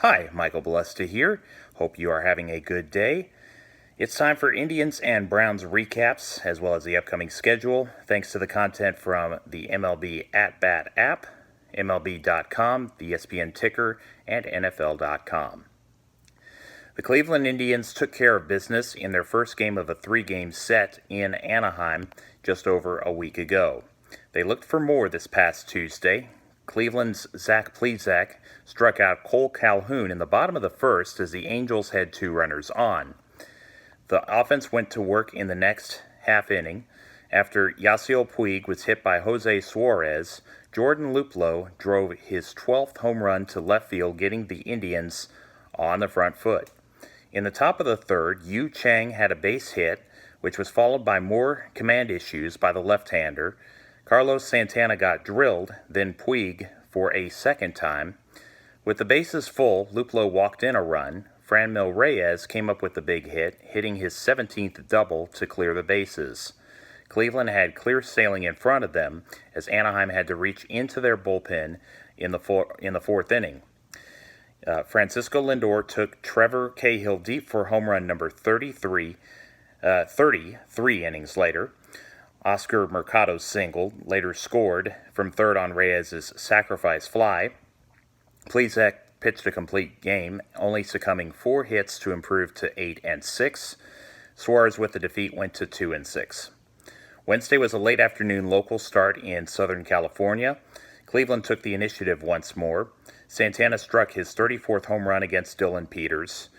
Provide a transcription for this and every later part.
Hi, Michael Balesta here. Hope you are having a good day. It's time for Indians and Browns recaps, as well as the upcoming schedule, thanks to the content from the MLB At Bat app, MLB.com, the ESPN ticker, and NFL.com. The Cleveland Indians took care of business in their first game of a three-game set in Anaheim just over a week ago. They looked for more this past Tuesday. Cleveland's Zach Plesac struck out Cole Calhoun in the bottom of the first as the Angels had two runners on. The offense went to work in the next half inning. After Yasiel Puig was hit by Jose Suarez, Jordan Luplow drove his 12th home run to left field, getting the Indians on the front foot. In the top of the third, Yu Chang had a base hit, which was followed by more command issues by the left-hander. Carlos Santana got drilled, then Puig for a second time. With the bases full, Luplow walked in a run. Franmil Reyes came up with the big hit, hitting his 17th double to clear the bases. Cleveland had clear sailing in front of them as Anaheim had to reach into their bullpen in the fourth inning. Francisco Lindor took Trevor Cahill deep for home run number 33 innings later. Oscar Mercado singled, later scored from third on Reyes' sacrifice fly. Plesac pitched a complete game, only succumbing 4 hits to improve to 8-6. Suarez with the defeat went to 2-6. Wednesday was a late afternoon local start in Southern California. Cleveland took the initiative once more. Santana struck his 34th home run against Dylan Peters.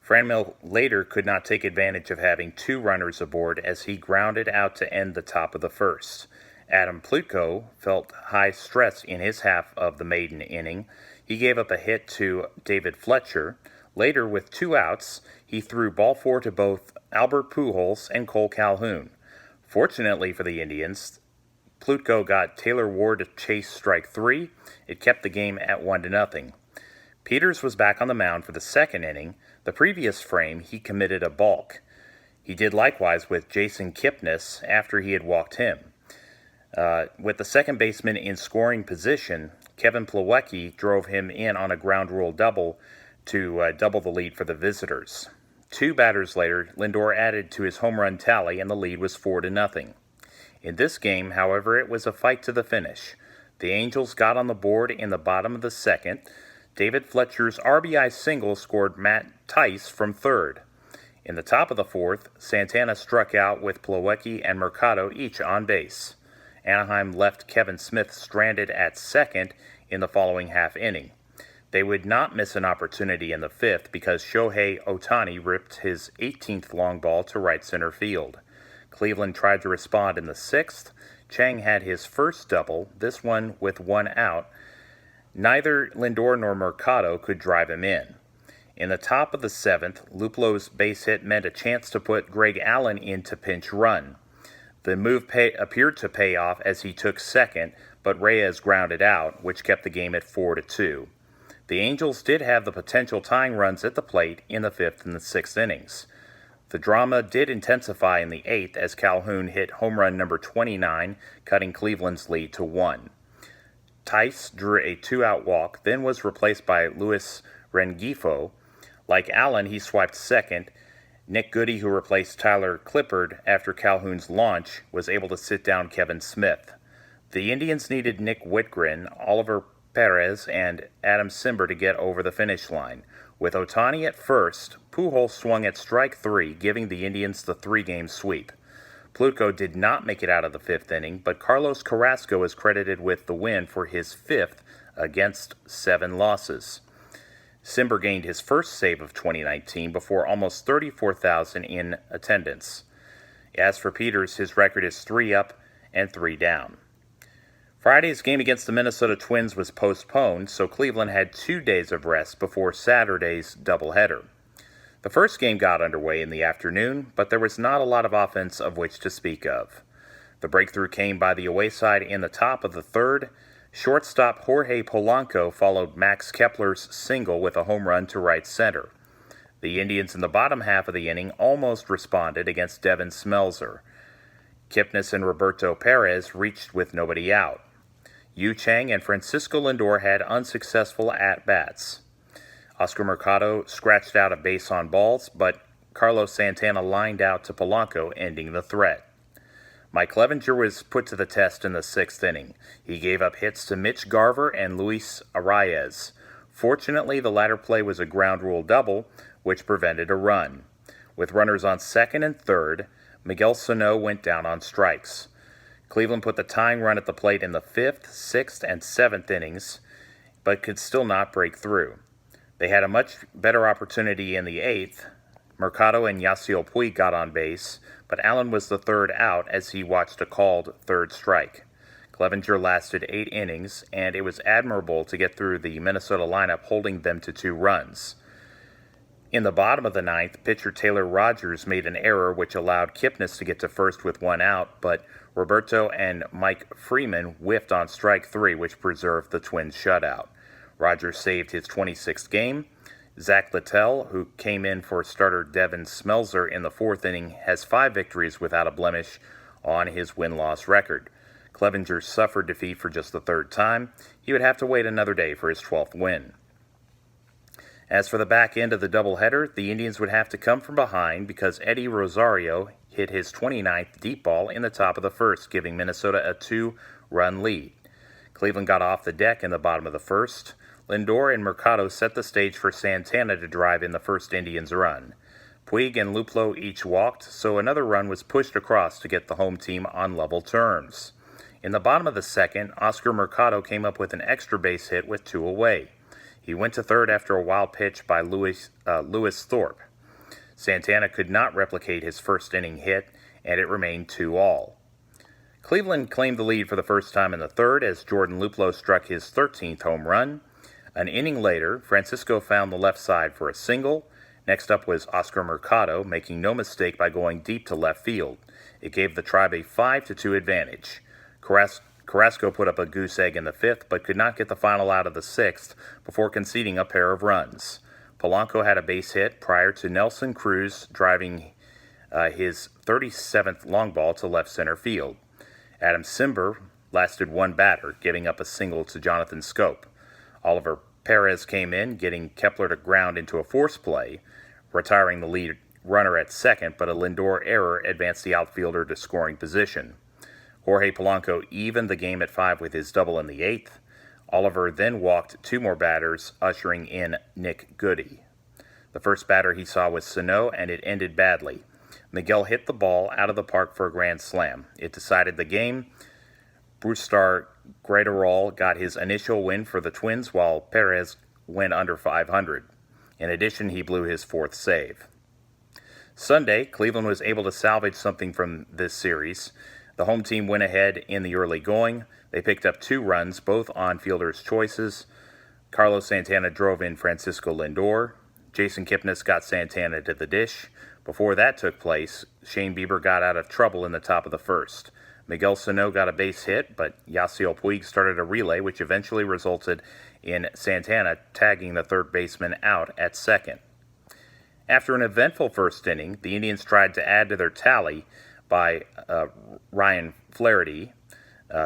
Franmil later could not take advantage of having 2 runners aboard as he grounded out to end the top of the first. Adam Plutko felt high stress in his half of the maiden inning. He gave up a hit to David Fletcher. Later, with 2 outs, he threw ball 4 to both Albert Pujols and Cole Calhoun. Fortunately for the Indians, Plutko got Taylor Ward to chase strike 3. It kept the game at 1-0. Peters was back on the mound for the second inning. The previous frame, he committed a balk. He did likewise with Jason Kipnis after he had walked him. With the second baseman in scoring position, Kevin Plawecki drove him in on a ground rule double to double the lead for the visitors. 2 batters later, Lindor added to his home run tally, and the lead was 4-0. In this game, however, it was a fight to the finish. The Angels got on the board in the bottom of the second. David Fletcher's RBI single scored Matt Tice from third. In the top of the fourth, Santana struck out with Plawecki and Mercado each on base. Anaheim left Kevin Smith stranded at second in the following half inning. They would not miss an opportunity in the fifth because Shohei Ohtani ripped his 18th long ball to right center field. Cleveland tried to respond in the sixth. Chang had his first double, this one with 1 out. Neither Lindor nor Mercado could drive him in. In the top of the seventh, Luplow's base hit meant a chance to put Greg Allen into pinch run. The move appeared to pay off as he took second, but Reyes grounded out, which kept the game at 4-2. The Angels did have the potential tying runs at the plate in the 5th and the 6th innings. The drama did intensify in the 8th as Calhoun hit home run number 29, cutting Cleveland's lead to 1. Tice drew a 2-out walk, then was replaced by Luis Rengifo. Like Allen, he swiped second. Nick Goody, who replaced Tyler Clippard after Calhoun's launch, was able to sit down Kevin Smith. The Indians needed Nick Whitgren, Oliver Perez, and Adam Cimber to get over the finish line. With Ohtani at first, Pujols swung at strike 3, giving the Indians the 3-game sweep. Plutko did not make it out of the 5th inning, but Carlos Carrasco is credited with the win for his 5th against 7 losses. Cimber gained his first save of 2019 before almost 34,000 in attendance. As for Peters, his record is 3 up and 3 down. Friday's game against the Minnesota Twins was postponed, so Cleveland had 2 days of rest before Saturday's doubleheader. The first game got underway in the afternoon, but there was not a lot of offense of which to speak of. The breakthrough came by the away side in the top of the third. Shortstop Jorge Polanco followed Max Kepler's single with a home run to right center. The Indians in the bottom half of the inning almost responded against Devin Smelzer. Kipnis and Roberto Perez reached with nobody out. Yu Chang and Francisco Lindor had unsuccessful at-bats. Oscar Mercado scratched out a base on balls, but Carlos Santana lined out to Polanco, ending the threat. Mike Clevenger was put to the test in the sixth inning. He gave up hits to Mitch Garver and Luis Arraez. Fortunately, the latter play was a ground rule double, which prevented a run. With runners on second and third, Miguel Sano went down on strikes. Cleveland put the tying run at the plate in the fifth, sixth, and seventh innings, but could still not break through. They had a much better opportunity in the eighth. Mercado and Yasiel Puig got on base, but Allen was the third out as he watched a called third strike. Clevenger lasted 8 innings, and it was admirable to get through the Minnesota lineup, holding them to 2 runs. In the bottom of the ninth, pitcher Taylor Rogers made an error which allowed Kipnis to get to first with 1 out, but Roberto and Mike Freeman whiffed on strike 3, which preserved the Twins' shutout. Rogers saved his 26th game. Zach Littell, who came in for starter Devin Smelzer in the fourth inning, has 5 victories without a blemish on his win-loss record. Clevenger suffered defeat for just the third time. He would have to wait another day for his 12th win. As for the back end of the doubleheader, the Indians would have to come from behind because Eddie Rosario hit his 29th deep ball in the top of the first, giving Minnesota a 2-run lead. Cleveland got off the deck in the bottom of the first. Lindor and Mercado set the stage for Santana to drive in the first Indians run. Puig and Luplow each walked, so another run was pushed across to get the home team on level terms. In the bottom of the second, Oscar Mercado came up with an extra base hit with 2 away. He went to third after a wild pitch by Lewis Thorpe. Santana could not replicate his first inning hit, and it remained 2-2. Cleveland claimed the lead for the first time in the third as Jordan Luplow struck his 13th home run. An inning later, Francisco found the left side for a single. Next up was Oscar Mercado, making no mistake by going deep to left field. It gave the Tribe a 5-2 advantage. Carrasco put up a goose egg in the fifth, but could not get the final out of the sixth before conceding a pair of runs. Polanco had a base hit prior to Nelson Cruz driving his 37th long ball to left center field. Adam Cimber lasted 1 batter, giving up a single to Jonathan Schoop. Oliver Perez came in, getting Kepler to ground into a force play, retiring the lead runner at second, but a Lindor error advanced the outfielder to scoring position. Jorge Polanco evened the game at 5 with his double in the 8th. Oliver then walked 2 more batters, ushering in Nick Goody. The first batter he saw was Sano, and it ended badly. Miguel hit the ball out of the park for a grand slam. It decided the game. Brusdar Graterol got his initial win for the Twins, while Perez went under 500. In addition, he blew his 4th save. Sunday, Cleveland was able to salvage something from this series. The home team went ahead in the early going. They picked up 2 runs, both on fielders' choices. Carlos Santana drove in Francisco Lindor. Jason Kipnis got Santana to the dish. Before that took place, Shane Bieber got out of trouble in the top of the first. Miguel Sano got a base hit, but Yasiel Puig started a relay, which eventually resulted in Santana tagging the third baseman out at second. After an eventful first inning, the Indians tried to add to their tally by Ryan Flaherty,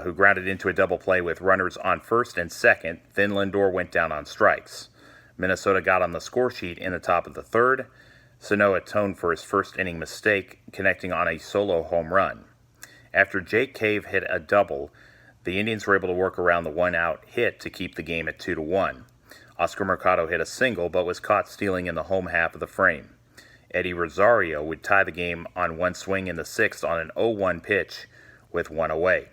who grounded into a double play with runners on first and second. Then Lindor went down on strikes. Minnesota got on the score sheet in the top of the third. Sano atoned for his first inning mistake, connecting on a solo home run. After Jake Cave hit a double, the Indians were able to work around the 1-out hit to keep the game at 2-1. Oscar Mercado hit a single, but was caught stealing in the home half of the frame. Eddie Rosario would tie the game on 1 swing in the 6th on an 0-1 pitch with 1 away.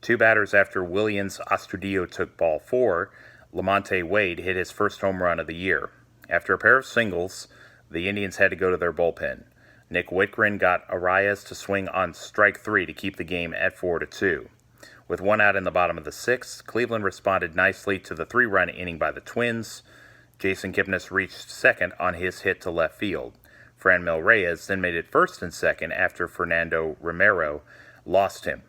2 batters after Willians Astudillo took ball 4, Lamonte Wade hit his first home run of the year. After a pair of singles, the Indians had to go to their bullpen. Nick Whitgren got Arraez to swing on strike 3 to keep the game at 4-2. With 1 out in the bottom of the 6th, Cleveland responded nicely to the 3-run inning by the Twins. Jason Kipnis reached second on his hit to left field. Franmil Reyes then made it first and second after Fernando Romero lost him.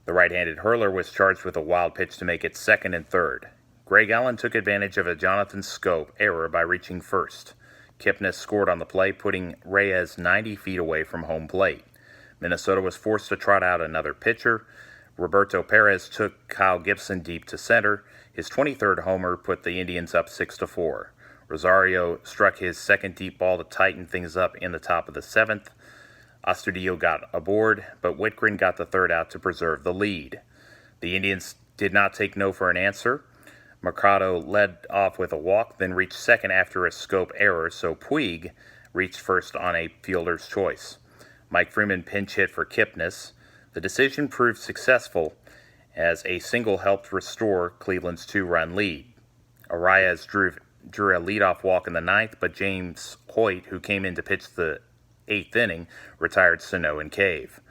The right-handed hurler was charged with a wild pitch to make it second and third. Greg Allen took advantage of a Jonathan Schoop error by reaching first. Kipnis scored on the play, putting Reyes 90 feet away from home plate. Minnesota was forced to trot out another pitcher. Roberto Perez took Kyle Gibson deep to center. His 23rd homer put the Indians up 6-4. Rosario struck his second deep ball to tighten things up in the top of the 7th. Astudillo got aboard, but Whitgren got the third out to preserve the lead. The Indians did not take no for an answer. Mercado led off with a walk, then reached second after a scope error, so Puig reached first on a fielder's choice. Mike Freeman pinch hit for Kipnis. The decision proved successful as a single helped restore Cleveland's 2-run lead. Arias drew a leadoff walk in the 9th, but James Hoyt, who came in to pitch the 8th inning, retired Sano and Cave.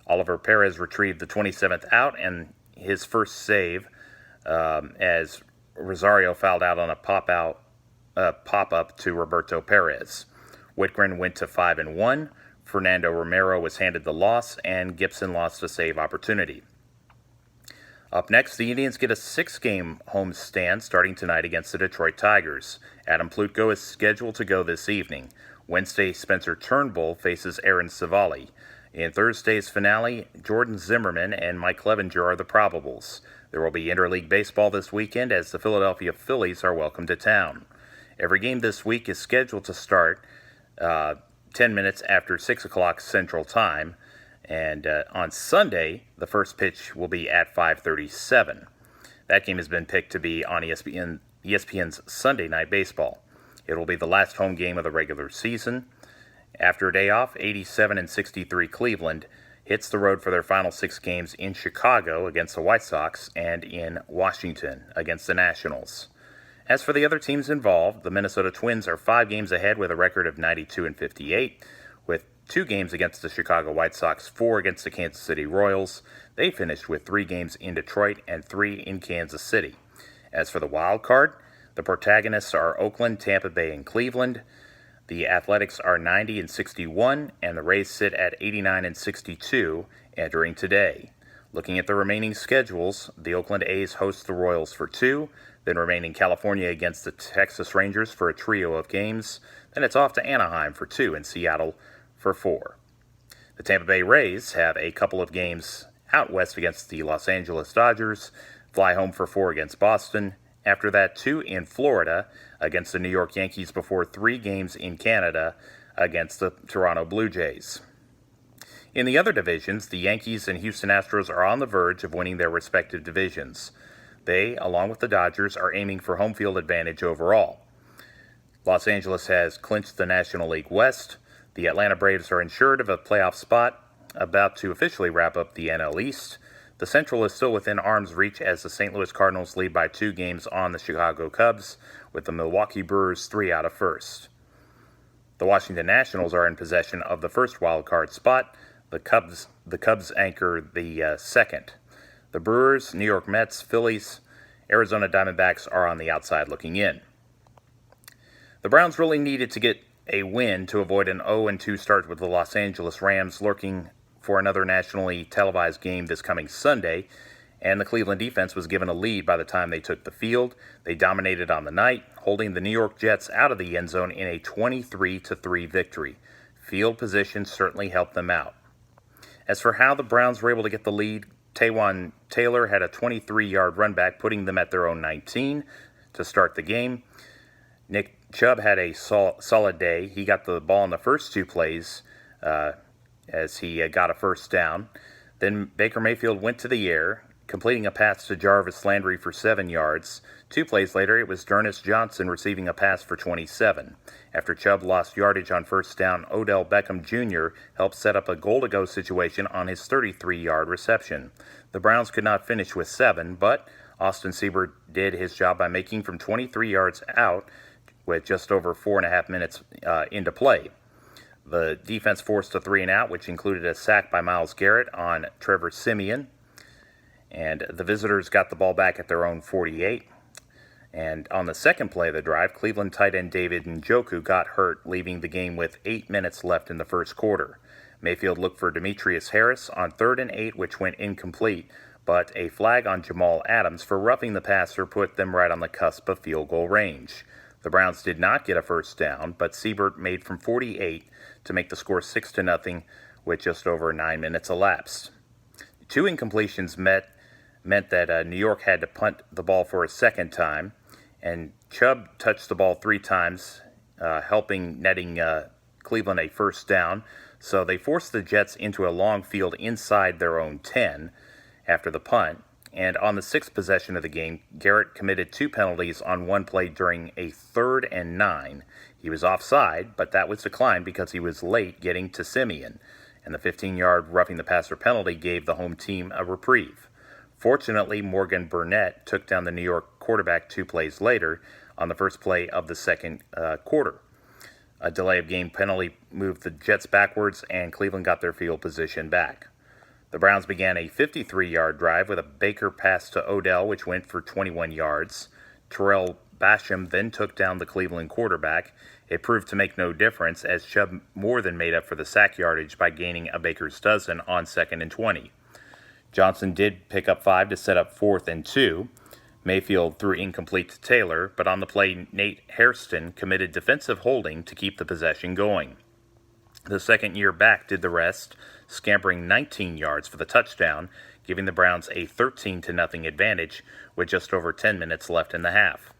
Oliver Perez retrieved the 27th out and his first save as Rosario fouled out on a pop-up to Roberto Perez. Whitgren went to 5-1. Fernando Romero was handed the loss, and Gibson lost a save opportunity. Up next, the Indians get a 6-game homestand starting tonight against the Detroit Tigers. Adam Plutko is scheduled to go this evening. Wednesday, Spencer Turnbull faces Aaron Civale. In Thursday's finale, Jordan Zimmerman and Mike Clevenger are the probables. There will be interleague baseball this weekend as the Philadelphia Phillies are welcome to town. Every game this week is scheduled to start 10 minutes after 6 o'clock Central Time. And on Sunday, the first pitch will be at 5:37. That game has been picked to be on ESPN's Sunday Night Baseball. It will be the last home game of the regular season. After a day off, 87-63 Cleveland hits the road for their final 6 games in Chicago against the White Sox and in Washington against the Nationals. As for the other teams involved, the Minnesota Twins are 5 games ahead with a record of 92-58, with 2 games against the Chicago White Sox, 4 against the Kansas City Royals. They finished with 3 games in Detroit and 3 in Kansas City. As for the wild card, the protagonists are Oakland, Tampa Bay, and Cleveland. The Athletics are 90-61, and the Rays sit at 89-62 entering today. Looking at the remaining schedules, the Oakland A's host the Royals for 2, then remain in California against the Texas Rangers for a trio of games. Then it's off to Anaheim for 2 and Seattle for 4. The Tampa Bay Rays have a couple of games out west against the Los Angeles Dodgers, fly home for 4 against Boston. After that, 2 in Florida against the New York Yankees before 3 games in Canada against the Toronto Blue Jays. In the other divisions, the Yankees and Houston Astros are on the verge of winning their respective divisions. They, along with the Dodgers, are aiming for home field advantage overall. Los Angeles has clinched the National League West. The Atlanta Braves are insured of a playoff spot, about to officially wrap up the NL East. The Central is still within arm's reach as the St. Louis Cardinals lead by 2 games on the Chicago Cubs, with the Milwaukee Brewers 3 out of first. The Washington Nationals are in possession of the first wild card spot. The Cubs anchor the second. The Brewers, New York Mets, Phillies, Arizona Diamondbacks are on the outside looking in. The Browns really needed to get a win to avoid an 0-2 start with the Los Angeles Rams lurking for another nationally televised game this coming Sunday, and the Cleveland defense was given a lead by the time they took the field. They dominated on the night, holding the New York Jets out of the end zone in a 23-3 victory. Field position certainly helped them out. As for how the Browns were able to get the lead, Taywan Taylor had a 23-yard run back, putting them at their own 19 to start the game. Nick Chubb had a solid day. He got the ball in the first 2 plays as he got a first down. Then Baker Mayfield went to the air, completing a pass to Jarvis Landry for 7 yards. 2 plays later, it was D'Ernest Johnson receiving a pass for 27. After Chubb lost yardage on first down, Odell Beckham Jr. helped set up a goal-to-go situation on his 33-yard reception. The Browns could not finish with 7, but Austin Seibert did his job by making from 23 yards out with just over 4.5 minutes into play. The defense forced a 3-and-out, which included a sack by Myles Garrett on Trevor Siemian. And the visitors got the ball back at their own 48. And on the second play of the drive, Cleveland tight end David Njoku got hurt, leaving the game with 8 minutes left in the first quarter. Mayfield looked for Demetrius Harris on 3rd and 8, which went incomplete, but a flag on Jamal Adams for roughing the passer put them right on the cusp of field goal range. The Browns did not get a first down, but Seibert made from 48 to make the score 6-0 with just over 9 minutes elapsed. 2 incompletions meant that New York had to punt the ball for a second time, and Chubb touched the ball 3 times, netting Cleveland a first down, so they forced the Jets into a long field inside their own 10 after the punt. And on the 6th possession of the game, Garrett committed 2 penalties on one play during a 3rd and 9. He was offside, but that was declined because he was late getting to Simeon, and the 15-yard roughing the passer penalty gave the home team a reprieve. Fortunately, Morgan Burnett took down the New York quarterback 2 plays later on the first play of the second quarter. A delay of game penalty moved the Jets backwards, and Cleveland got their field position back. The Browns began a 53-yard drive with a Baker pass to Odell, which went for 21 yards. Terrell Basham then took down the Cleveland quarterback. It proved to make no difference, as Chubb more than made up for the sack yardage by gaining a Baker's dozen on 2nd and 20. Johnson did pick up 5 to set up 4th and 2. Mayfield threw incomplete to Taylor, but on the play, Nate Hairston committed defensive holding to keep the possession going. The second-year back did the rest, scampering 19 yards for the touchdown, giving the Browns a 13-0 advantage with just over 10 minutes left in the half.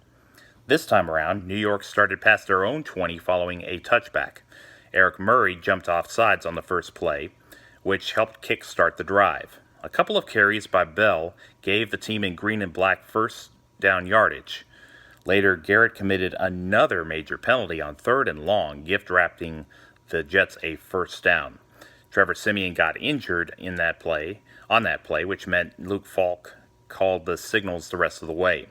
This time around, New York started past their own 20 following a touchback. Eric Murray jumped off sides on the first play, which helped kickstart the drive. A couple of carries by Bell gave the team in green and black first down yardage. Later, Garrett committed another major penalty on 3rd and long, gift-wrapping the Jets a first down. Trevor Siemian got injured on that play, which meant Luke Falk called the signals the rest of the way.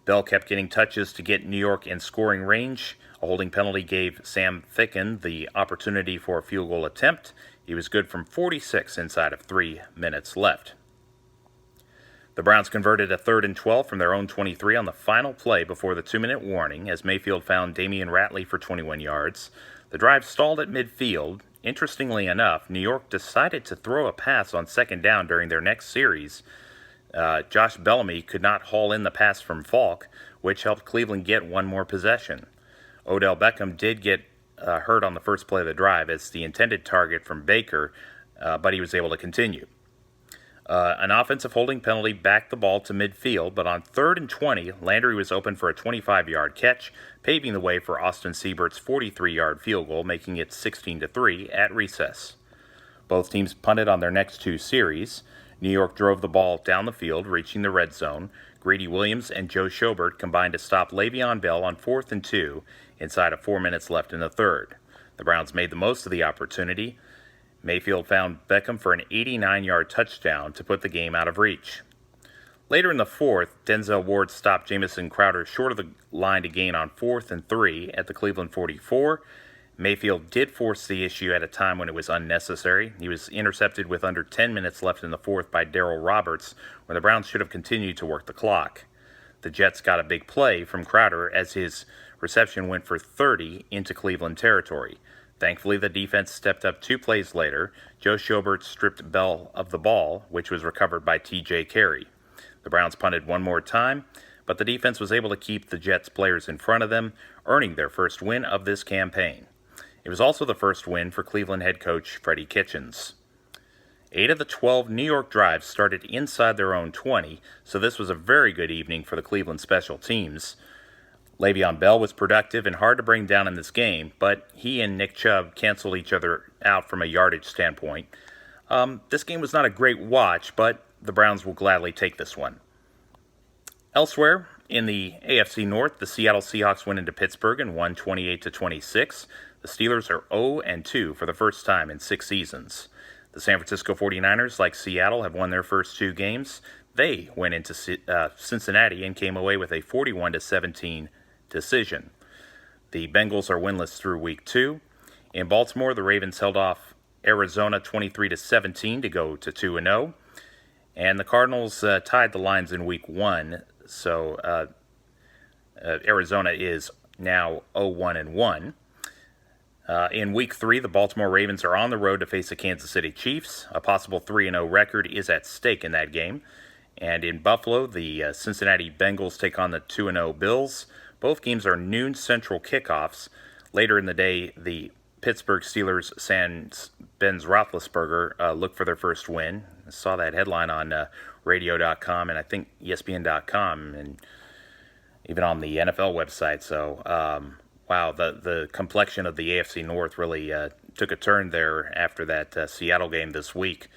Bell kept getting touches to get New York in scoring range. A holding penalty gave Sam Ficken the opportunity for a field goal attempt. He was good from 46 inside of 3 minutes left. The Browns converted a 3rd and 12 from their own 23 on the final play before the 2-minute warning, as Mayfield found Damian Ratley for 21 yards. The drive stalled at midfield. Interestingly enough, New York decided to throw a pass on 2nd down during their next series. Josh Bellamy could not haul in the pass from Falk, which helped Cleveland get one more possession. Odell Beckham did get hurt on the first play of the drive as the intended target from Baker, but he was able to continue. An offensive holding penalty backed the ball to midfield, but on 3rd and 20, Landry was open for a 25-yard catch, paving the way for Austin Siebert's 43-yard field goal, making it 16-3 at recess. Both teams punted on their next 2 series. New York drove the ball down the field, reaching the red zone. Grady Williams and Joe Schobert combined to stop Le'Veon Bell on 4th and 2 inside of 4 minutes left in the third. The Browns made the most of the opportunity. Mayfield found Beckham for an 89-yard touchdown to put the game out of reach. Later in the fourth, Denzel Ward stopped Jamison Crowder short of the line to gain on 4th and 3 at the Cleveland 44. Mayfield did force the issue at a time when it was unnecessary. He was intercepted with under 10 minutes left in the fourth by Darrell Roberts, when the Browns should have continued to work the clock. The Jets got a big play from Crowder as his reception went for 30 into Cleveland territory. Thankfully, the defense stepped up 2 plays later. Joe Schobert stripped Bell of the ball, which was recovered by T.J. Carey. The Browns punted one more time, but the defense was able to keep the Jets players in front of them, earning their first win of this campaign. It was also the first win for Cleveland head coach Freddie Kitchens. 8 of the 12 New York drives started inside their own 20, so this was a very good evening for the Cleveland special teams. Le'Veon Bell was productive and hard to bring down in this game, but he and Nick Chubb canceled each other out from a yardage standpoint. This game was not a great watch, but the Browns will gladly take this one. Elsewhere, in the AFC North, the Seattle Seahawks went into Pittsburgh and won 28-26. The Steelers are 0-2 for the first time in 6 seasons. The San Francisco 49ers, like Seattle, have won their first 2 games. They went into Cincinnati and came away with a 41-17 decision. The Bengals are winless through week 2. In Baltimore, the Ravens held off Arizona 23-17 to go to 2-0. And the Cardinals tied the Lions in week 1, so Arizona is now 0-1-1. In week 3, the Baltimore Ravens are on the road to face the Kansas City Chiefs. A possible 3-0 record is at stake in that game. And in Buffalo, the Cincinnati Bengals take on the 2-0 Bills. Both games are noon Central kickoffs. Later in the day, the Pittsburgh Steelers sans Ben Roethlisberger look for their first win. I saw that headline on radio.com and I think ESPN.com. And even on the NFL website. So, wow, the complexion of the AFC North really took a turn there after that Seattle game this week.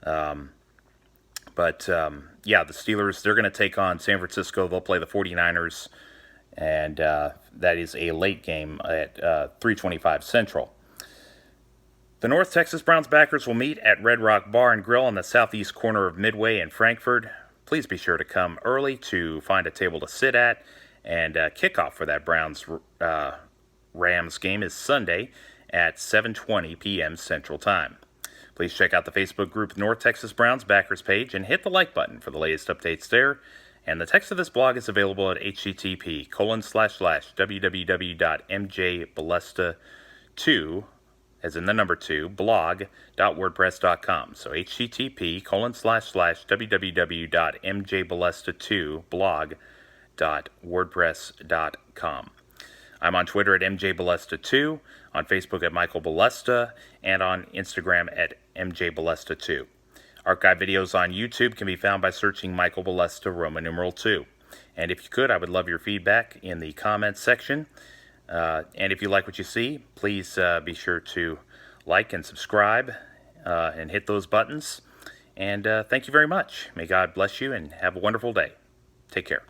But yeah, the Steelers, they're going to take on San Francisco. They'll play the 49ers, and that is a late game at 3:25 Central. The North Texas Browns backers will meet at Red Rock Bar and Grill on the southeast corner of Midway in Frankfort. Please be sure to come early to find a table to sit at, and kickoff for that Browns Rams game is Sunday at 7:20 p.m. Central Time. Please check out the Facebook group North Texas Browns Backers page and hit the like button for the latest updates there. And the text of this blog is available at http://www.mjbalesta2, as in the number 2, blog.wordpress.com. So http://www.mjbalesta2blog.wordpress.com. I'm on Twitter at MJBalesta2, on Facebook at Michael Balesta, and on Instagram at MJBalesta2. Archive videos on YouTube can be found by searching Michael Balesta Roman numeral 2. And if you could, I would love your feedback in the comments section. And if you like what you see, please be sure to like and subscribe and hit those buttons. And thank you very much. May God bless you and have a wonderful day. Take care.